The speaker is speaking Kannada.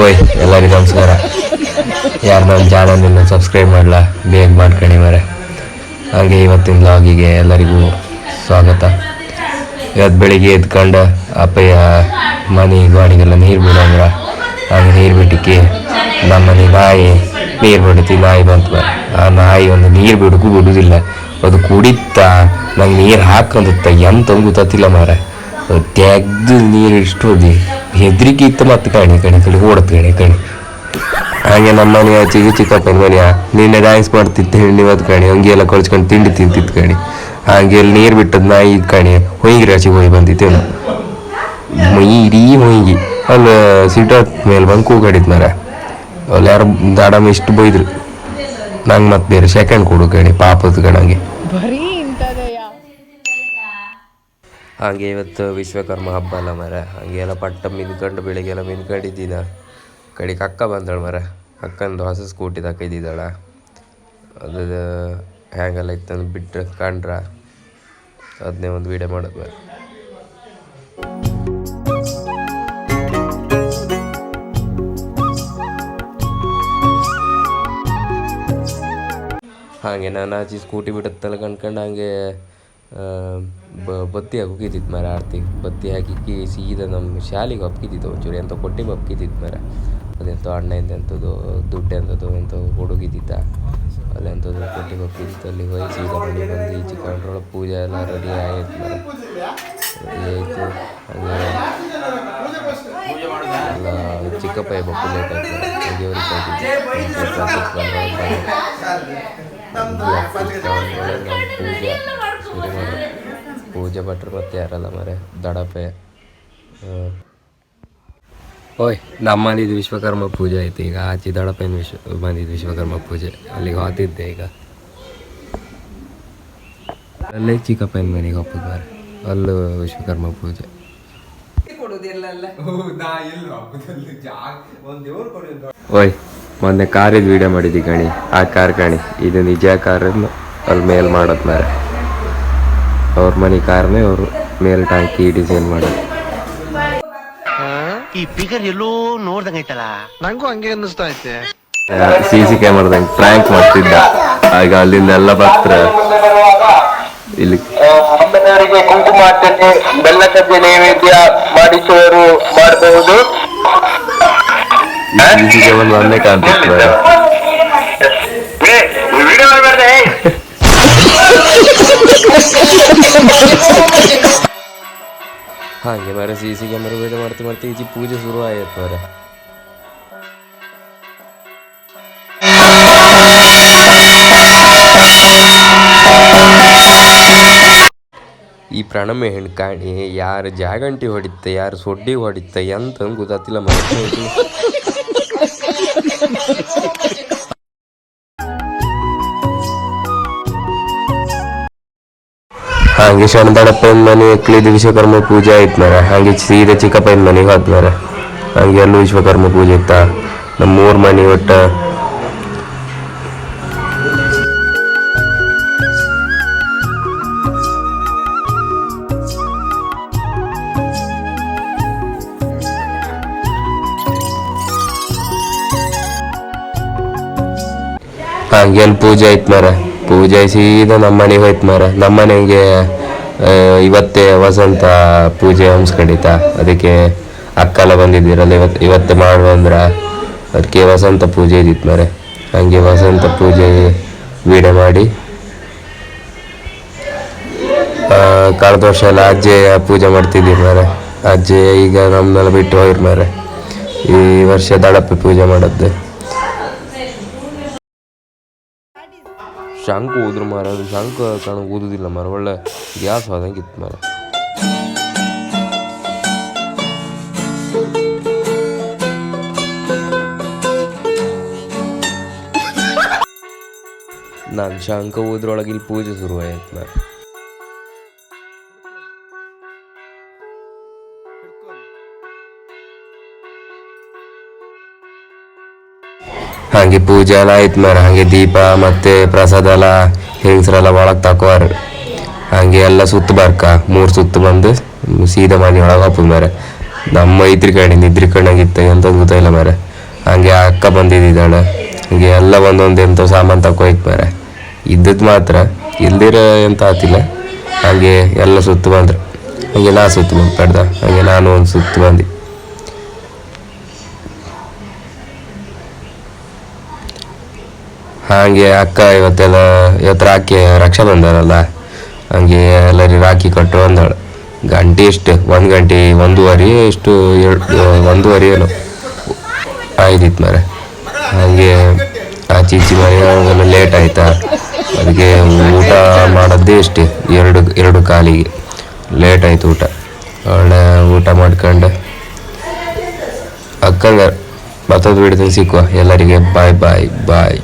ಓಯ್ ಎಲ್ಲರಿಗೂ ನಮಸ್ಕಾರ. ಯಾರು ನನ್ನ ಚಾನಲನ್ನು ಸಬ್ಸ್ಕ್ರೈಬ್ ಮಾಡಲ್ಲ ಬೇಗ ಮಾಡ್ಕೊಳ್ಳಿ ಮರೆ. ಹಾಗೆ ಇವತ್ತಿನ ವ್ಲಾಗಿಗೆ ಎಲ್ಲರಿಗೂ ಸ್ವಾಗತ. ಇವತ್ತು ಬೆಳಿಗ್ಗೆ ಎದ್ಕೊಂಡು ಅಪ್ಪಯ್ಯ ಮನೆ ಗಾಡಿಗೆಲ್ಲ ನೀರು ಬಿಡಂದ್ರ ಹಾಗೆ ನೀರು ಬಿಟ್ಟಿಕ್ಕೆ ನಮ್ಮ ಮನೆ ನಾಯಿ ನೀರು ಬಿಡುತ್ತಿ. ನಾಯಿ ಬಂತು. ಆ ನಾಯಿ ಒಂದು ನೀರು ಬಿಡುವುದಿಲ್ಲ. ಅದು ಕುಡಿತಾ ನಂಗೆ ನೀರು ಹಾಕೊಂಡುತ್ತ ಎಂತ ಗೊತ್ತಿಲ್ಲ ಮಾರ. ತೆಗ್ದು ನೀರು ಇಷ್ಟು ಹೆದ್ರಿಕೆ ಇತ್ತು. ಮತ್ತೆ ಕಣಿ ಓಡತ್ ಕಣಿ ಹಾಗೆ ನಮ್ಮ ಮನೆ ಆಚೆಗೆ ಚಿಕ್ಕಪ್ಪನ ಮನೆಯ ನಿನ್ನೆ ಡ್ಯಾನ್ಸ್ ಮಾಡ್ತಿತ್ತು ಇವತ್ತು ಕಣಿ ಹಂಗೆ ಎಲ್ಲ ಕೊಳ್ಸ್ಕೊಂಡು ತಿಂಡಿ ತಿಂತಿತ್ತು ಕಣಿ. ಹಾಗೆ ಅಲ್ಲಿ ನೀರು ಬಿಟ್ಟದ್ ನಾಯಿ ಕಣಿ ಹೊಯ್ಗಿರಿ ಆಚೆಗೆ ಹೋಗಿ ಬಂದಿತ್ತೇನು ಇಡೀ ಹೊಯ್ಗಿ ಅಲ್ಲಿ ಸಿಟೋತ್ ಮೇಲೆ ಬಂದು ಕೂಗಾಡಿದ್ ಮರ. ಅಲ್ಲಿ ಯಾರು ದಾಡಮ್ಮ ಇಷ್ಟು ಬೈದ್ರು ನಂಗೆ ಮತ್ತೆ ಬೇರೆ ಸೆಕೆಂಡ್ ಕೊಡು ಕಣಿ ಪಾಪದ ಕಣಂಗೆ. ಹಾಗೆ ಇವತ್ತು ವಿಶ್ವಕರ್ಮ ಹಬ್ಬ ಅಲ್ಲ ಮರ. ಹಾಗೆ ಎಲ್ಲ ಪಟ್ಟ ಮಿನ್ಕಂಡು ಬೆಳಿಗ್ಗೆಲ್ಲ ಮಿನ್ಕಂಡಿದ್ದೀನ ಕಡೆಗೆ ಅಕ್ಕ ಬಂದಳು ಮರ. ಅಕ್ಕಂದು ಹೊಸ ಸ್ಕೂಟಿ ತಕ್ಕಿದ್ದಾಳ. ಅದು ಹ್ಯಾಂಗೆಲ್ಲ ಇತ್ತಂದು ಬಿಟ್ಟು ಕಂಡ್ರ ಅದನ್ನೇ ಒಂದು ವೀಡಿಯೋ ಮಾಡೋದು ಮರ. ಹಾಗೆ ನಾನು ಆಚೆ ಸ್ಕೂಟಿ ಬಿಡುತ್ತಲ್ಲ ಕಣ್ಕಂಡು ಹಾಗೆ ಬತ್ತಿ ಹಾಕಿ ಹೋಗಿದ್ದಿತ್ತು ಮರ. ಆರ್ತಿಗೆ ಬತ್ತಿ ಹಾಕಿ ಸೀದಾ ನಮ್ಮ ಶಾಲೆಗೆ ಒಪ್ಕಿದ್ದಿತ್ತು. ಒಂಚೂರು ಎಂತ ಕೊಟ್ಟಿ ಒಪ್ಕಿದ್ದಿತ್ತು ಮರ. ಅದೆಂತ ಅಣ್ಣಯಿಂದ ಎಂಥದ್ದು ದುಡ್ಡು ಎಂಥದ್ದು ಎಂತ ಹುಡುಗಿದ್ದಿತ್ತ ಅಲ್ಲಿ ಎಂಥದ್ದು ಕೊಟ್ಟಿ ಒಪ್ಕಿದ್ದಿತ್ತು. ಅಲ್ಲಿ ಹೋಗಿ ಸೀದಾ ಮನೆ ಬಂದು ಈಚೆ ಕಂಡ್ರೊಳ ಪೂಜೆ ಎಲ್ಲ ರೆಡಿ ಆಯಿತು ಮರ. ರೆಡಿ ಆಯಿತು. ಹಾಗೆ ಎಲ್ಲ ಚಿಕ್ಕಪ್ಪ ಪೂಜೆ ಆಯ್ತು ಹಾಗೆ ಅವ್ರಿಗೆ ಪೂಜೆ ಶುರು ಮಾಡಿ ಪೂಜೆ ಭಟ್ರು ಮತ್ತೆ ಯಾರಲ್ಲ ಮರೆ ದಡಪೆ. ಓಯ್ ನಮ್ಮಲ್ಲಿದ್ದು ವಿಶ್ವಕರ್ಮ ಪೂಜೆ ಆಯ್ತು. ಈಗ ಆಚೆ ದಡಪೇನ ಬಂದಿದ್ದು ವಿಶ್ವಕರ್ಮ ಪೂಜೆ ಅಲ್ಲಿಗೆ ಹೋಗ್ತಿದ್ದೆ. ಈಗ ಅಲ್ಲೇ ಚಿಕ್ಕಪ್ಪನ ಮನೆಗೆ ಹೋಗ್ಬೋದು ಮಾರೆ. ಅಲ್ಲೂ ವಿಶ್ವಕರ್ಮ ಪೂಜೆ. ಓಯ್ ಮೊನ್ನೆ ಕಾರಿದ್ದು ವಿಡಿಯೋ ಮಾಡಿದ್ದಿ ಕಣಿ. ಆ ಕಾರ್ ಕಣಿ ಇದು ನಿಜ ಕಾರನ್ನು ಅಲ್ಲಿ ಮೇಲ್ ಮಾಡೋದು ಮಾರೆ. ಅವ್ರ ಮನೆ ಕಾರ್ನೇ ಅವರು ಮೇಲ್ ಟಾಕಿ ಡಿಸೈನ್ ಮಾಡೋದು. ಈ ಫಿಗರ್ ಎಲ್ಲೋ ನೋಡ್ದಂಗೈತಲ್ಲ ನಂಗೂ ಹಂಗೆ ಅನ್ನಿಸ್ತಾ ಐತೆ. CC ಕ್ಯಾಮರಾದಂಗೆ ಪ್ರ್ಯಾಂಕ್ ಮಾಡ್ತಿದ್ದ. ಆಗ ಅಲ್ಲಿಂದ ಎಲ್ಲ ಬರ್ತಾರ ಇಲ್ಲಿ ಅಮ್ಮನವರಿಗೆ ಕುಂಕುಮಾರ್ಚನೆ ಬೆಲ್ಲ ಸಜ್ಜೆ ನೈವೇದ್ಯ ಮಾಡಿಸುವರು ಮಾಡಬಹುದು. CC ಕ್ಯಾಮರಾ ಒಂದೇ ಕಾಣ್ತಿತ್ತು. ಹಾಗೆ ಮರ CC ಕ್ಯಾಮರಾ ವಿಡಿಯೋ ಮಾಡ್ತಾ ಈಚೆ ಪೂಜೆ ಶುರು ಆಯ್ತು ಮರ. ಈ ಪ್ರಣಮೆ ಹೆಣ್ಣು ಕಾಣಿ ಯಾರು ಜಾಗಂಟಿ ಹೊಡಿತ ಯಾರು ಸೊಡ್ಡಿ ಹೊಡಿತ ಎಂತ ಗೊತ್ತಿಲ್ಲ ಮರ. ಹಾಗೆ ಶರಣದಡಪ್ಪನ ಮನೆ ಎಕ್ಲಿದ್ದು ವಿಶ್ವಕರ್ಮ ಪೂಜೆ ಆಯ್ತು ಮರ. ಹಾಗೆ ಸೀದಾ ಚಿಕ್ಕಪ್ಪನ ಮನೆಗೆ ಹೋದ್ ಮರ. ಹಾಗೆ ಅಲ್ಲೂ ವಿಶ್ವಕರ್ಮ ಪೂಜೆ ಇತ್ತ. ನಮ್ಮ 3 ಮನೆ ಒಟ್ಟ ಹಾಗೆ ಅಲ್ಲಿ ಪೂಜೆ ಆಯ್ತು ಮರ. ಪೂಜೆ ಸೀದಾ ನಮ್ಮ ಮನೆಗೆ ಹೋಯ್ತು ಮರ. ನಮ್ಮ ಮನೆಗೆ ಇವತ್ತೇ ವಸಂತ ಪೂಜೆ ಹಮ್ಸ್ಕೊಂಡಿತ್ತ. ಅದಕ್ಕೆ ಅಕ್ಕೆಲ್ಲ ಬಂದಿದ್ದೀರಲ್ಲ ಇವತ್ತೇ ಮಾಡುವ ಅಂದ್ರ ಅದಕ್ಕೆ ವಸಂತ ಪೂಜೆ ಇದ್ದಿತ್ತು ಮರೆ. ಹಾಗೆ ವಸಂತ ಪೂಜೆ ವೀಡಿಯೋ ಮಾಡಿ ಕಳೆದ ವರ್ಷ ಎಲ್ಲ ಅಜ್ಜೆ ಪೂಜೆ ಮಾಡ್ತಿದ್ದೀರಿ ಮರೆ. ಅಜ್ಜೆ ಈಗ ನಮ್ಮನ್ನೆಲ್ಲ ಬಿಟ್ಟು ಹೋಗಿರ್ ಮರೆ. ಈ ವರ್ಷ ದಡಪ್ಪೆ ಪೂಜೆ ಮಾಡದ್ದು. ಶಂಕ ಊದ್ರು ಮರ. ಅದು ಶಂಕ ಕಣಗೆ ಊದುದಿಲ್ಲ ಮರ. ಒಳ್ಳೆ ಗ್ಯಾಸ್ ಹೋದಂಗಿತ್ತು ಮರ. ನಾನು ಶಂಕ ಊದ್ರೊಳಗೆ ಇಲ್ಲಿ ಪೂಜೆ ಶುರು ಆಯ್ತು ಮರ. ಹಾಗೆ ಪೂಜೆ ಎಲ್ಲ ಆಯ್ತು ಮರ. ಹಾಗೆ ದೀಪ ಮತ್ತೆ ಪ್ರಸಾದ ಎಲ್ಲ ಹೆಂಗಸರೆಲ್ಲ ಒಳಗೆ ತಕೋರು. ಹಾಗೆ ಎಲ್ಲ ಸುತ್ತು ಬರ್ಕ 3 ಸುತ್ತು ಬಂದು ಸೀದಾ ಮನೆ ಒಳಗೆ ಹೋಗ್ಬೋದು ಮರ. ನಮ್ಮ ನಿದ್ರಿ ಕಣ್ಣಾಗಿತ್ತ ಎಂತ ಗೊತ್ತಾಯಿಲ್ಲ ಮಾರೆ. ಹಂಗೆ ಆ ಅಕ್ಕ ಬಂದಿದ್ದಾಳೆ, ಹಂಗೆ ಎಲ್ಲ ಒಂದೊಂದು ಎಂತ ಸಾಮಾನು ತಕೋಯ್ತು ಮಾರೆ. ಇದ್ದದ್ದು ಮಾತ್ರ ಇಲ್ದಿರ ಎಂತ ಆತಿಲ್ಲ. ಹಾಗೆ ಎಲ್ಲ ಸುತ್ತು ಬಂದ್ರು, ಹಂಗೆ ನಾ ಸುತ್ತು ಬಂದು ಪಡ್ದ, ಹಾಗೆ ನಾನು ಒಂದು ಸುತ್ತು ಬಂದು. ಹಾಗೆ ಅಕ್ಕ ಇವತ್ತು ರಾಖಿ ರಕ್ಷಾ ಬಂದರಲ್ಲ, ಹಂಗೆ ಎಲ್ಲರಿಗೆ ರಾಖಿ ಕಟ್ಟು ಅಂದಳು. ಗಂಟೆ ಎಷ್ಟು 1 ಗಂಟೆ 1:30 ಎಷ್ಟು 1:30 ಏನೋ ಆಯ್ತಿತ್ತು ಮಾರೆ. ಹಾಗೆ ಆಚೀಚಿ ಮನೆಯಾಗೆಲ್ಲ ಲೇಟ್ ಆಯ್ತಾ, ಅದಕ್ಕೆ ಊಟ ಮಾಡೋದೇ ಇಷ್ಟೇ 2:15 ಲೇಟ್ ಆಯ್ತು ಊಟ. ಒಳ್ಳೆ ಊಟ ಮಾಡ್ಕೊಂಡು ಅಕ್ಕಂಗ ಮತ್ತೊಂದು ವಿಡಿಯೋದಲ್ಲಿ ಸಿಕ್ಕುವ. ಎಲ್ಲರಿಗೆ ಬಾಯ್ ಬಾಯ್ ಬಾಯ್.